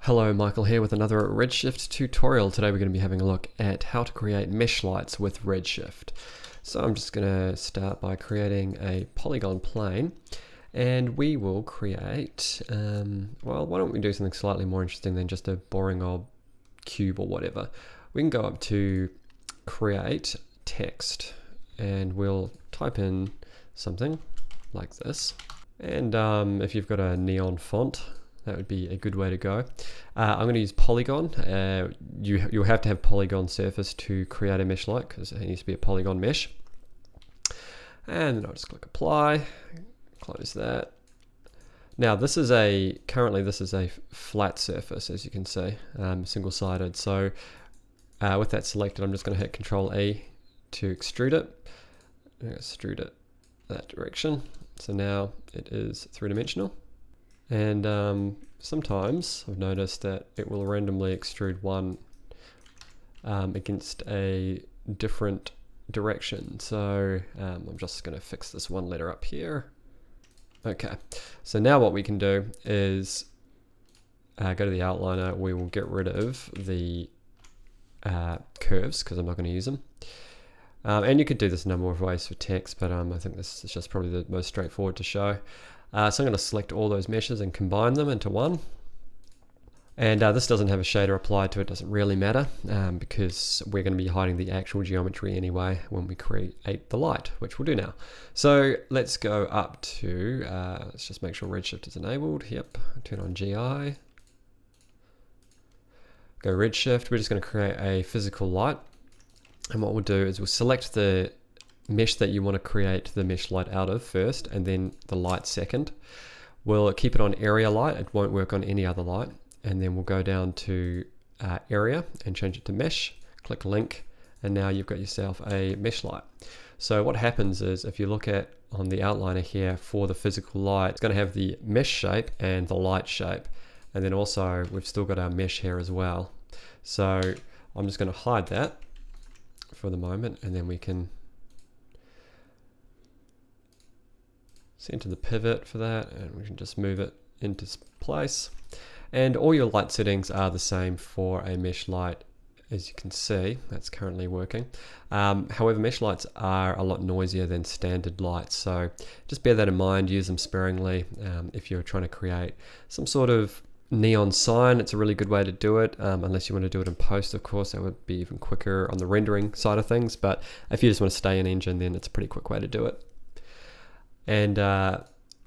Hello, Michael here with another Redshift tutorial. Today we're going to be having a look at how to create mesh lights with Redshift. So I'm just going to start by creating a polygon plane, and we will create, well, why don't we do something slightly more interesting than just a boring old cube or whatever. We can go up to create text and we'll type in something like this. And if you've got a neon font, that would be a good way to go. I'm going to use polygon. You'll have to have polygon surface to create a mesh light because it needs to be a polygon mesh. And then I'll just click apply, close that. Now currently this is a flat surface, as you can see, single-sided. So with that selected, I'm just going to hit Control E to extrude it. Extrude it that direction. So now it is three-dimensional. And sometimes I've noticed that it will randomly extrude one against a different direction. So I'm just going to fix this one letter up here. Okay, so now what we can do is go to the outliner. We will get rid of the curves because I'm not going to use them. And you could do this a number of ways for text, but I think this is just probably the most straightforward to show. So I'm going to select all those meshes and combine them into one. And this doesn't have a shader applied to it, doesn't really matter because we're going to be hiding the actual geometry anyway when we create the light, which we'll do now. So let's go up to, let's just make sure Redshift is enabled. Yep, turn on GI. Go Redshift, we're just going to create a physical light. And what we'll do is we'll select the mesh that you want to create the mesh light out of first, and then the light second. We'll keep it on area light, it won't work on any other light. And then we'll go down to area and change it to mesh, click link, and now you've got yourself a mesh light. So what happens is if you look at on the outliner here for the physical light, it's going to have the mesh shape and the light shape. And then also we've still got our mesh here as well. So I'm just going to hide that for the moment, and then we can center the pivot for that, and we can just move it into place. And all your light settings are the same for a mesh light, as you can see. That's currently working. However, mesh lights are a lot noisier than standard lights, so just bear that in mind. Use them sparingly. If you're trying to create some sort of neon sign, it's a really good way to do it, unless you want to do it in post, of course. That would be even quicker on the rendering side of things, but if you just want to stay in engine, then it's a pretty quick way to do it. And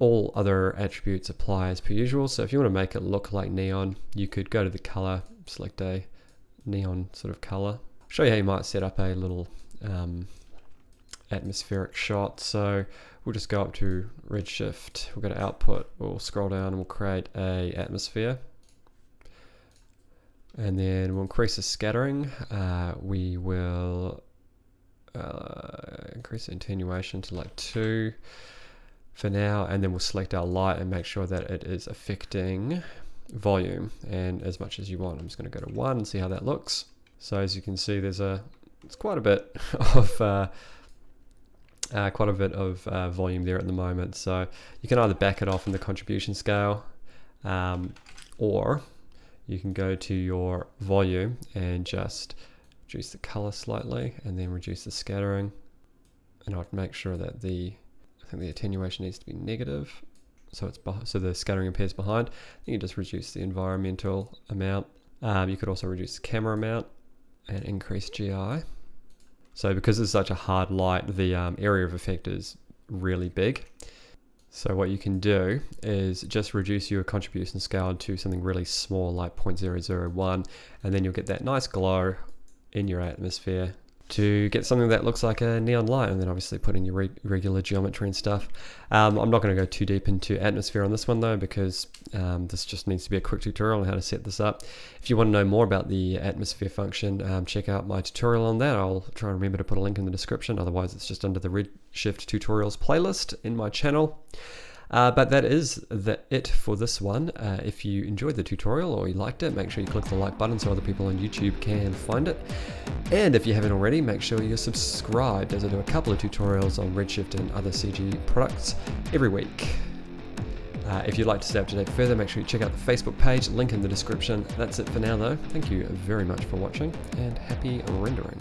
all other attributes apply as per usual. So if you want to make it look like neon, you could go to the color, select a neon sort of color. I'll show you how you might set up a little atmospheric shot. So we'll just go up to Redshift, we'll go to output, we'll scroll down and we'll create a atmosphere. And then we'll increase the scattering. We will increase the attenuation to like 2 for now, and then we'll select our light and make sure that it is affecting volume and as much as you want. I'm just going to go to 1 and see how that looks. So as you can see, it's quite a bit of volume there at the moment. So you can either back it off in the contribution scale, or you can go to your volume and just reduce the color slightly and then reduce the scattering. And I'll make sure that the attenuation needs to be negative, so the scattering appears behind. You can just reduce the environmental amount. You could also reduce the camera amount and increase GI. So because it's such a hard light, the area of effect is really big. So what you can do is just reduce your contribution scale to something really small like 0.001, and then you'll get that nice glow in your atmosphere to get something that looks like a neon light, and then obviously put in your regular geometry and stuff. I'm not going to go too deep into atmosphere on this one though, because this just needs to be a quick tutorial on how to set this up. If you want to know more about the atmosphere function, check out my tutorial on that. I'll try and remember to put a link in the description, otherwise it's just under the Redshift tutorials playlist in my channel. But that is it for this one. If you enjoyed the tutorial or you liked it, make sure you click the like button so other people on YouTube can find it. And if you haven't already, make sure you're subscribed, as I do a couple of tutorials on Redshift and other CG products every week. If you'd like to stay up to date further, make sure you check out the Facebook page, link in the description. That's it for now though. Thank you very much for watching, and happy rendering.